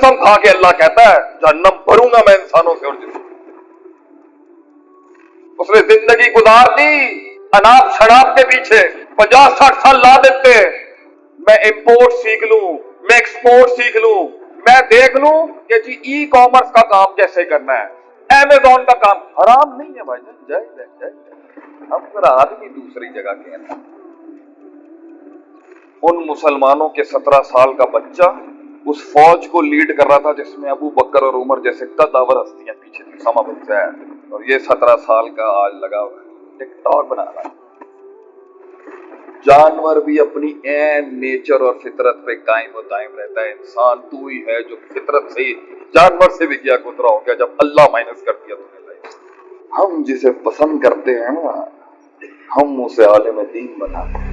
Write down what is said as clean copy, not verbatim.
قسم کھا کے اللہ کہتا ہے جہنم بھروں گا میں انسانوں سے اور جنوں سے۔ اس نے زندگی گزار دی اناپ شراب کے پیچھے، 50-60 سال لا دیتے، میں امپورٹ سیکھ لوں، میں ایکسپورٹ سیکھ لوں، میں دیکھ لوں کہ جی ای کامرس کا کام کیسے کرنا ہے، ایمیزون کا کام۔ حرام نہیں ہے بھائی جان، جائز ہے، جائز ہے۔ ہم ذرا آدمی دوسری جگہ کے ہیں۔ ان مسلمانوں کے 17 سال کا بچہ اس فوج کو لیڈ کر رہا تھا جس میں ابو بکر اور عمر جیسے قدور ہستیاں پیچھے تھی، سما بن جائے، اور یہ 17 سال کا آج لگا ہوا ہے ٹک ٹاک بنا رہا ہے۔ جانور بھی اپنی عین نیچر اور فطرت پہ قائم و دائم رہتا ہے، انسان تو ہی ہے جو فطرت سے ہی جانور سے بھی کیا گزرا ہو گیا جب اللہ مائنس کر دیا تم نے لائف۔ ہم جسے پسند کرتے ہیں نا ہم اسے عالم دین بناتے ہیں۔